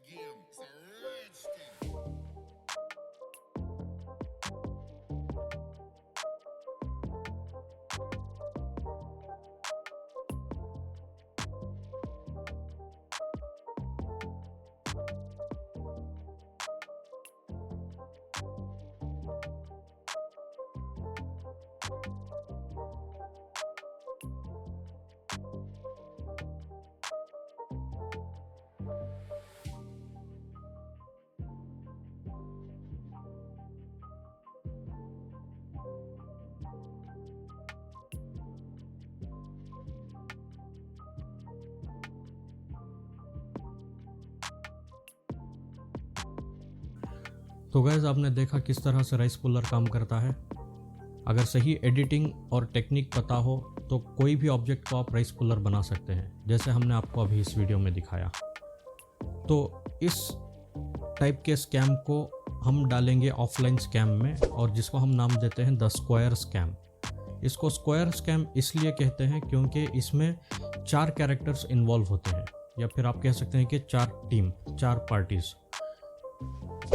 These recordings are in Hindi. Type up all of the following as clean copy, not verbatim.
game. It's a rich thing. तो गाइस, आपने देखा किस तरह से राइस पुलर काम करता है। अगर सही एडिटिंग और टेक्निक पता हो तो कोई भी ऑब्जेक्ट को आप राइस पुलर बना सकते हैं, जैसे हमने आपको अभी इस वीडियो में दिखाया। तो इस टाइप के स्कैम को हम डालेंगे ऑफलाइन स्कैम में, और जिसको हम नाम देते हैं द स्क्वायर स्कैम। इसको स्क्वायर स्कैम इसलिए कहते हैं क्योंकि इसमें 4 कैरेक्टर्स इन्वॉल्व होते हैं, या फिर आप कह सकते हैं कि 4 पार्टीज।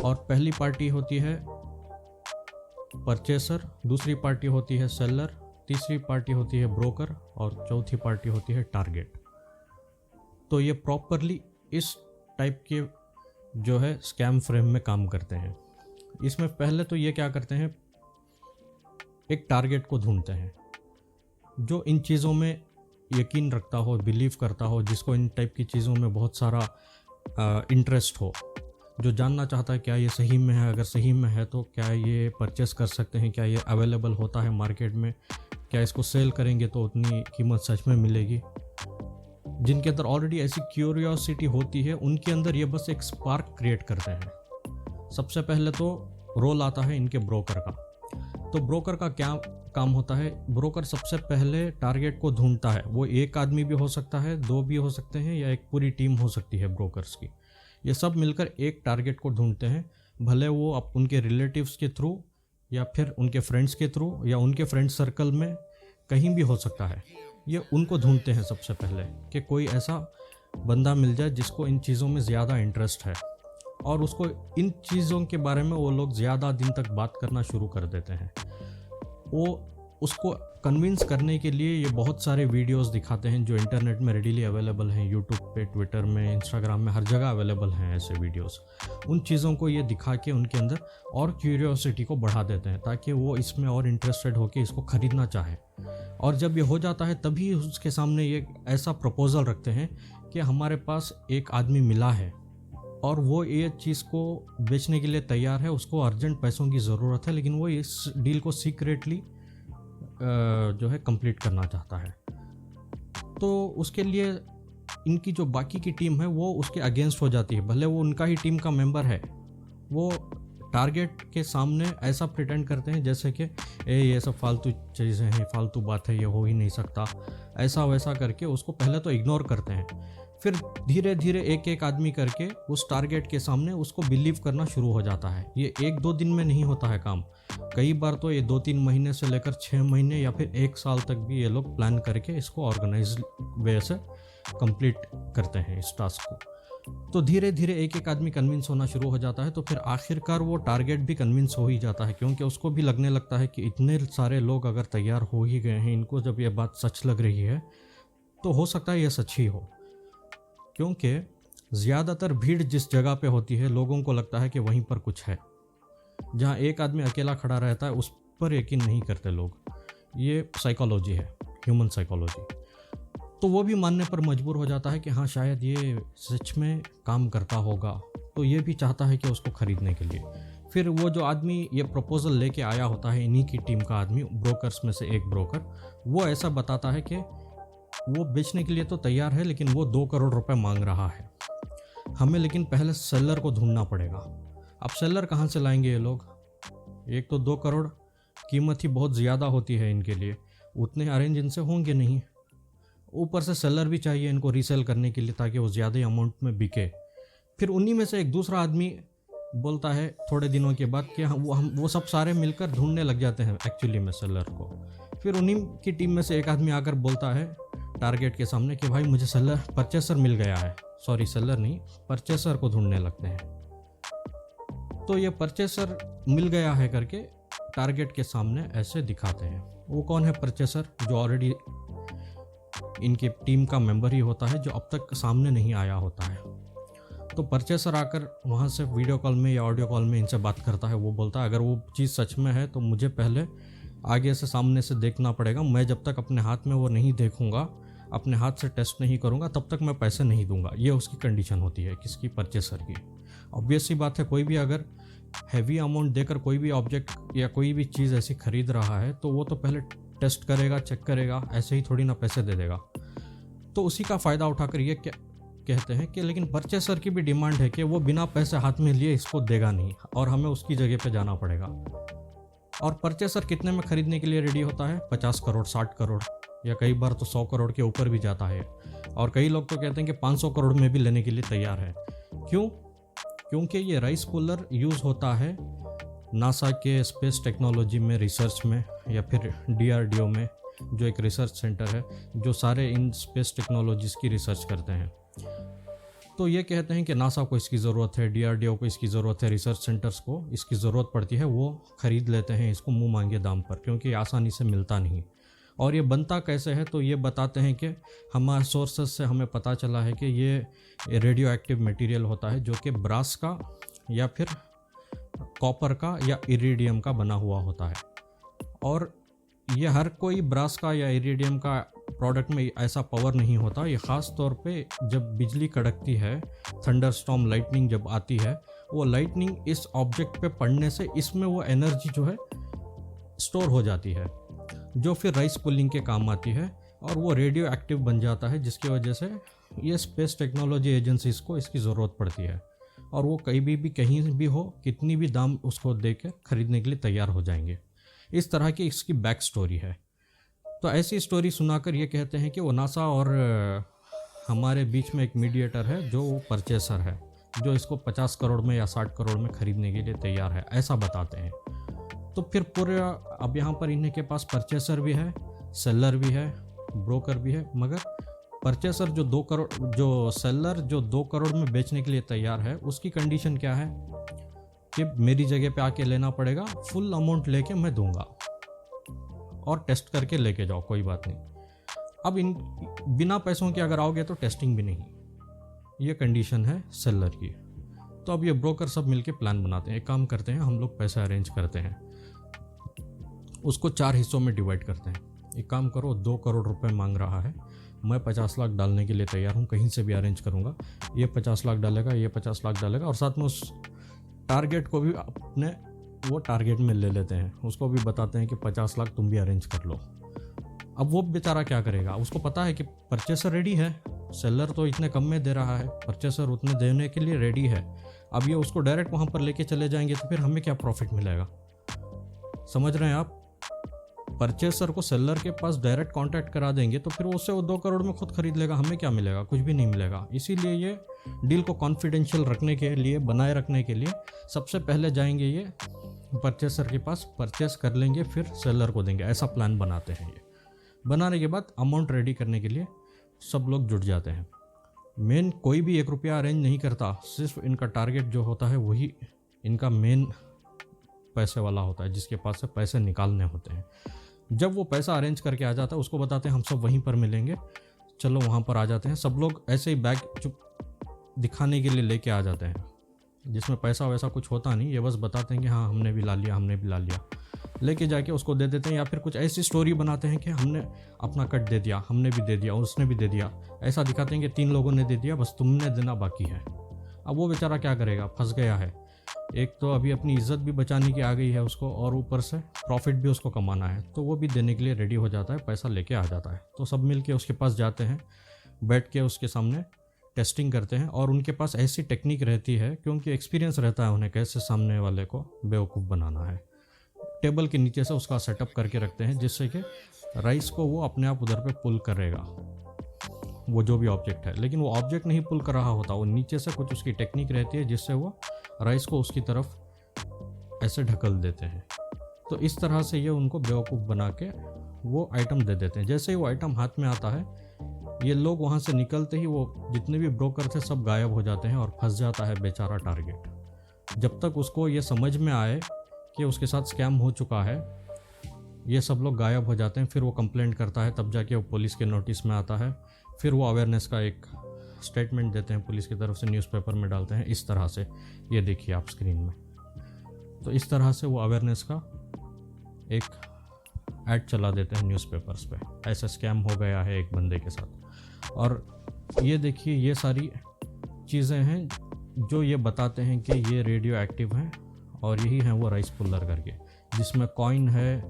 और पहली पार्टी होती है परचेसर, दूसरी पार्टी होती है सेलर, तीसरी पार्टी होती है ब्रोकर, और चौथी पार्टी होती है टारगेट। तो ये प्रॉपरली इस टाइप के जो है स्कैम फ्रेम में काम करते हैं। इसमें पहले तो ये क्या करते हैं, एक टारगेट को ढूंढते हैं जो इन चीज़ों में यकीन रखता हो, बिलीव करता हो, जिसको इन टाइप की चीज़ों में बहुत सारा इंटरेस्ट हो, जो जानना चाहता है क्या ये सही में है, अगर सही में है तो क्या ये परचेस कर सकते हैं, क्या ये अवेलेबल होता है मार्केट में, क्या इसको सेल करेंगे तो उतनी कीमत सच में मिलेगी। जिनके अंदर ऑलरेडी ऐसी क्यूरियोसिटी होती है, उनके अंदर ये बस एक स्पार्क क्रिएट करते हैं। सबसे पहले तो रोल आता है इनके ब्रोकर का। तो ब्रोकर का क्या काम होता है, ब्रोकर सबसे पहले टारगेट को ढूंढता है। वो एक आदमी भी हो सकता है, 2 भी हो सकते हैं, या एक पूरी टीम हो सकती है ब्रोकर्स की। ये सब मिलकर एक टारगेट को ढूंढते हैं, भले वो अब उनके रिलेटिव्स के थ्रू, या फिर उनके फ्रेंड्स के थ्रू, या उनके फ्रेंड सर्कल में कहीं भी हो सकता है। ये उनको ढूंढते हैं सबसे पहले कि कोई ऐसा बंदा मिल जाए जिसको इन चीज़ों में ज़्यादा इंटरेस्ट है, और उसको इन चीज़ों के बारे में वो लोग ज़्यादा दिन तक बात करना शुरू कर देते हैं। वो उसको कन्विंस करने के लिए ये बहुत सारे वीडियोस दिखाते हैं जो इंटरनेट में रेडीली अवेलेबल हैं, यूट्यूब पे, ट्विटर में, इंस्टाग्राम में, हर जगह अवेलेबल हैं ऐसे वीडियोस। उन चीज़ों को ये दिखा के उनके अंदर और क्यूरियोसिटी को बढ़ा देते हैं, ताकि वो इसमें और इंटरेस्टेड होकर इसको ख़रीदना चाहे। और जब ये हो जाता है तभी उसके सामने ये ऐसा प्रपोज़ल रखते हैं कि हमारे पास एक आदमी मिला है और वो ये चीज़ को बेचने के लिए तैयार है, उसको अर्जेंट पैसों की ज़रूरत है, लेकिन वो इस डील को सीक्रेटली जो है कंप्लीट करना चाहता है। तो उसके लिए इनकी जो बाकी की टीम है वो उसके अगेंस्ट हो जाती है। भले वो उनका ही टीम का मेंबर है, वो टारगेट के सामने ऐसा प्रिटेंड करते हैं जैसे कि ये सब फालतू चीज़ें हैं, फालतू बात है, ये हो ही नहीं सकता, ऐसा वैसा करके उसको पहले तो इग्नोर करते हैं। फिर धीरे धीरे एक एक आदमी करके उस टारगेट के सामने उसको बिलीव करना शुरू हो जाता है। ये 1-2 दिन में नहीं होता है काम, कई बार तो ये 2-3 महीने से लेकर 6 महीने या फिर 1 साल तक भी ये लोग प्लान करके इसको ऑर्गेनाइज वे से कंप्लीट करते हैं इस टास्क को। तो धीरे धीरे एक एक आदमी कन्विंस होना शुरू हो जाता है। तो फिर आखिरकार वो टारगेट भी कन्विंस हो ही जाता है, क्योंकि उसको भी लगने लगता है कि इतने सारे लोग अगर तैयार हो ही गए हैं, इनको जब ये बात सच लग रही है तो हो सकता है ये सच ही हो। क्योंकि ज़्यादातर भीड़ जिस जगह पे होती है, लोगों को लगता है कि वहीं पर कुछ है। जहाँ एक आदमी अकेला खड़ा रहता है उस पर यकीन नहीं करते लोग। ये साइकोलॉजी है, ह्यूमन साइकोलॉजी। तो वो भी मानने पर मजबूर हो जाता है कि हाँ, शायद ये सच में काम करता होगा, तो ये भी चाहता है कि उसको ख़रीदने के लिए। फिर वो जो आदमी ये प्रपोज़ल लेके आया होता है, इन्हीं की टीम का आदमी, ब्रोकर्स में से एक ब्रोकर, वो ऐसा बताता है कि वो बेचने के लिए तो तैयार है, लेकिन वो 2 करोड़ रुपए मांग रहा है हमें, लेकिन पहले सेलर को ढूंढना पड़ेगा। अब सेलर कहाँ से लाएंगे ये लोग? एक तो 2 करोड़ कीमत ही बहुत ज़्यादा होती है इनके लिए, उतने अरेंज इनसे होंगे नहीं। ऊपर से सेलर भी चाहिए इनको रीसेल करने के लिए, ताकि वो ज़्यादा अमाउंट में बिके। फिर उन्हीं में से एक दूसरा आदमी बोलता है थोड़े दिनों के बाद कि वो सब सारे मिलकर ढूंढने लग जाते हैं एक्चुअली में सेलर को। फिर उन्हीं की टीम में से एक आदमी आकर बोलता है टारगेट के सामने कि भाई मुझे सेलर परचेसर मिल गया है, सॉरी सेलर नहीं, परचेसर को ढूंढने लगते हैं। तो ये परचेसर मिल गया है करके टारगेट के सामने ऐसे दिखाते हैं। वो कौन है परचेसर? जो ऑलरेडी इनकी टीम का मेंबर ही होता है, जो अब तक सामने नहीं आया होता है। तो परचेसर आकर वहाँ से वीडियो कॉल में या ऑडियो कॉल में इनसे बात करता है। वो बोलता है अगर वो चीज़ सच में है तो मुझे पहले आगे से सामने से देखना पड़ेगा। मैं जब तक अपने हाथ में वो नहीं देखूंगा, अपने हाथ से टेस्ट नहीं करूंगा, तब तक मैं पैसे नहीं दूंगा। ये उसकी कंडीशन होती है, किसकी? परचेसर की। ऑब्वियस सी बात है, कोई भी अगर हैवी अमाउंट देकर कोई भी ऑब्जेक्ट या कोई भी चीज़ ऐसी खरीद रहा है तो वो तो पहले टेस्ट करेगा, चेक करेगा, ऐसे ही थोड़ी ना पैसे दे देगा। तो उसी का फ़ायदा उठाकर ये कहते हैं कि लेकिन परचेसर की भी डिमांड है कि वो बिना पैसे हाथ में लिए इसको देगा नहीं और हमें उसकी जगह पे जाना पड़ेगा। और परचेसर कितने में खरीदने के लिए रेडी होता है? 50 करोड़, 60 करोड़ या कई बार तो 100 करोड़ के ऊपर भी जाता है। और कई लोग तो कहते हैं कि 500 करोड़ में भी लेने के लिए तैयार है। क्यों? क्योंकि ये राइस पुलर यूज़ होता है नासा के स्पेस टेक्नोलॉजी में, रिसर्च में, या फिर DRDO में, जो एक रिसर्च सेंटर है जो सारे इन स्पेस टेक्नोलॉजीज़ की रिसर्च करते हैं। तो ये कहते हैं कि नासा को इसकी ज़रूरत है, DRDO को इसकी ज़रूरत है, रिसर्च सेंटर्स को इसकी ज़रूरत पड़ती है। वो ख़रीद लेते हैं इसको मुंह मांगे दाम पर, क्योंकि आसानी से मिलता नहीं। और ये बनता कैसे है? तो ये बताते हैं कि हमारे सोर्सेज से हमें पता चला है कि ये रेडियो एक्टिव मटेरियल होता है जो कि ब्रास का या फिर कॉपर का या इरिडियम का बना हुआ होता है। और ये हर कोई ब्रास का या इरिडियम का प्रोडक्ट में ऐसा पावर नहीं होता। ये ख़ास तौर पे जब बिजली कड़कती है, थंडरस्टॉर्म, लाइटनिंग जब आती है, वो लाइटनिंग इस ऑब्जेक्ट पे पड़ने से इसमें वो एनर्जी जो है स्टोर हो जाती है, जो फिर राइस पुलिंग के काम आती है और वो रेडियो एक्टिव बन जाता है, जिसकी वजह से ये स्पेस टेक्नोलॉजी एजेंसीज को इसकी ज़रूरत पड़ती है। और वो कहीं भी हो, कितनी भी दाम उसको दे के ख़रीदने के लिए तैयार हो जाएंगे। इस तरह की इसकी बैक स्टोरी है। तो ऐसी स्टोरी सुनाकर ये कहते हैं कि वो नासा और हमारे बीच में एक मीडिएटर है जो परचेसर है, जो इसको 50 करोड़ में या 60 करोड़ में ख़रीदने के लिए तैयार है, ऐसा बताते हैं। तो फिर पूरे अब यहाँ पर इन्हीं के पास परचेसर भी है, सेलर भी है, ब्रोकर भी है। मगर परचेसर जो 2 करोड़, जो सेलर जो 2 करोड़ में बेचने के लिए तैयार है, उसकी कंडीशन क्या है कि मेरी जगह पे आके लेना पड़ेगा, फुल अमाउंट लेके मैं दूंगा और टेस्ट करके लेके जाओ, कोई बात नहीं। अब इन बिना पैसों के अगर आओगे तो टेस्टिंग भी नहीं, ये कंडीशन है सेलर की। तो अब ये ब्रोकर सब मिलके प्लान बनाते हैं। एक काम करते हैं, हम लोग पैसे अरेंज करते हैं, उसको 4 हिस्सों में डिवाइड करते हैं। एक काम करो, 2 करोड़ रुपए मांग रहा है, मैं 50 लाख डालने के लिए तैयार हूँ, कहीं से भी अरेंज करूँगा। ये 50 लाख डालेगा, ये 50 लाख डालेगा, और साथ में उस टारगेट को भी अपने वो टारगेट में ले लेते हैं। उसको भी बताते हैं कि 50 लाख तुम भी अरेंज कर लो। अब वो बेचारा क्या करेगा? उसको पता है कि परचेसर रेडी है, सेलर तो इतने कम में दे रहा है, परचेसर उतने देने के लिए रेडी है। अब ये उसको डायरेक्ट वहाँ पर लेके चले जाएंगे तो फिर हमें क्या प्रॉफिट मिलेगा? समझ रहे हैं आप? परचेसर को सेलर के पास डायरेक्ट कांटेक्ट करा देंगे तो फिर उससे वो 2 करोड़ में खुद खरीद लेगा, हमें क्या मिलेगा? कुछ भी नहीं मिलेगा। इसीलिए ये डील को कॉन्फिडेंशियल रखने के लिए, बनाए रखने के लिए सबसे पहले जाएंगे ये परचेसर के पास, परचेस कर लेंगे, फिर सेलर को देंगे। ऐसा प्लान बनाते हैं। ये बनाने के बाद अमाउंट रेडी करने के लिए सब लोग जुट जाते हैं। मेन कोई भी 1 रुपया अरेंज नहीं करता, सिर्फ इनका टारगेट जो होता है वही इनका मेन पैसे वाला होता है, जिसके पास से पैसे निकालने होते हैं। जब वो पैसा अरेंज करके आ जाता है, उसको बताते हैं हम सब वहीं पर मिलेंगे, चलो वहाँ पर आ जाते हैं। सब लोग ऐसे ही बैग चुप दिखाने के लिए लेके आ जाते हैं, जिसमें पैसा वैसा कुछ होता नहीं। ये बस बताते हैं कि हाँ हमने भी ला लिया, हमने भी ला लिया, लेके जाके उसको दे देते हैं। या फिर कुछ ऐसी स्टोरी बनाते हैं कि हमने अपना कट दे दिया, हमने भी दे दिया, उसने भी दे दिया। ऐसा दिखाते हैं कि 3 लोगों ने दे दिया, बस तुमने देना बाकी है। अब वो बेचारा क्या करेगा? फंस गया है। एक तो अभी अपनी इज्जत भी बचाने की आ गई है उसको, और ऊपर से प्रॉफिट भी उसको कमाना है, तो वो भी देने के लिए रेडी हो जाता है, पैसा लेके आ जाता है। तो सब मिल के उसके पास जाते हैं, बैठ के उसके सामने टेस्टिंग करते हैं। और उनके पास ऐसी टेक्निक रहती है, क्योंकि एक्सपीरियंस रहता है उन्हें कैसे सामने वाले को बेवकूफ़ बनाना है। टेबल के नीचे से उसका सेटअप करके रखते हैं, जिससे कि राइस को वो अपने आप उधर पे पुल करेगा, वो जो भी ऑब्जेक्ट है। लेकिन वो ऑब्जेक्ट नहीं पुल कर रहा होता, वो नीचे से कुछ उसकी टेक्निक रहती है, जिससे वो राइस को उसकी तरफ ऐसे ढकल देते हैं। तो इस तरह से ये उनको बेवकूफ़ बना के वो आइटम दे देते हैं। जैसे ही वो आइटम हाथ में आता है, ये लोग वहाँ से निकलते ही वो जितने भी ब्रोकर थे सब गायब हो जाते हैं और फंस जाता है बेचारा टारगेट। जब तक उसको ये समझ में आए कि उसके साथ स्कैम हो चुका है, ये सब लोग गायब हो जाते हैं। फिर वो कंप्लेंट करता है, तब जाके वो पुलिस के नोटिस में आता है। फिर वो अवेयरनेस का एक स्टेटमेंट देते हैं पुलिस की तरफ से, न्यूज़पेपर में डालते हैं इस तरह से। ये देखिए आप स्क्रीन में। तो इस तरह से वो अवेयरनेस का एक ऐड चला देते हैं न्यूज़पेपर्स पे, ऐसा स्कैम हो गया है एक बंदे के साथ। और ये देखिए, ये सारी चीज़ें हैं जो ये बताते हैं कि ये रेडियो एक्टिव हैं, और यही हैं वो राइस पुल्लर करके, जिसमें कॉइन है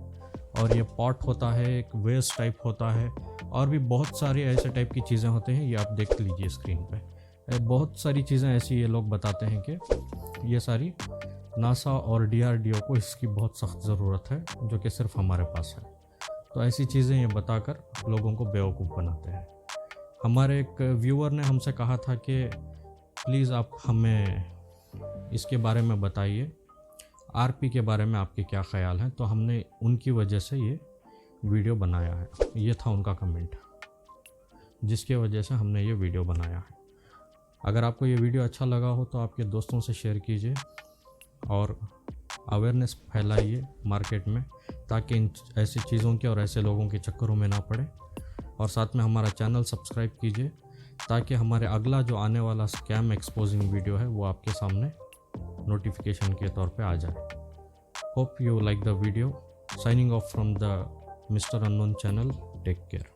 और ये पॉट होता है, एक वेस्ट टाइप होता है, और भी बहुत सारे ऐसे टाइप की चीज़ें होते हैं। ये आप देख लीजिए स्क्रीन पे, बहुत सारी चीज़ें ऐसी ये लोग बताते हैं कि ये सारी नासा और DRDO को इसकी बहुत सख्त ज़रूरत है, जो कि सिर्फ हमारे पास है। तो ऐसी चीज़ें ये बताकर लोगों को बेवकूफ़ बनाते हैं। हमारे एक व्यूअर ने हमसे कहा था कि प्लीज़ आप हमें इसके बारे में बताइए, RP के बारे में आपके क्या ख्याल हैं। तो हमने उनकी वजह से ये वीडियो बनाया है। ये था उनका कमेंट, जिसके वजह से हमने ये वीडियो बनाया है। अगर आपको ये वीडियो अच्छा लगा हो तो आपके दोस्तों से शेयर कीजिए और अवेयरनेस फैलाइए मार्केट में, ताकि इन ऐसी चीज़ों के और ऐसे लोगों के चक्करों में ना पड़े। और साथ में हमारा चैनल सब्सक्राइब कीजिए, ताकि हमारे अगला जो आने वाला स्कैम एक्सपोजिंग वीडियो है वो आपके सामने नोटिफिकेशन के तौर पे आ जाए। Hope you like the video. Signing off from the Mr. Unknown channel. Take care.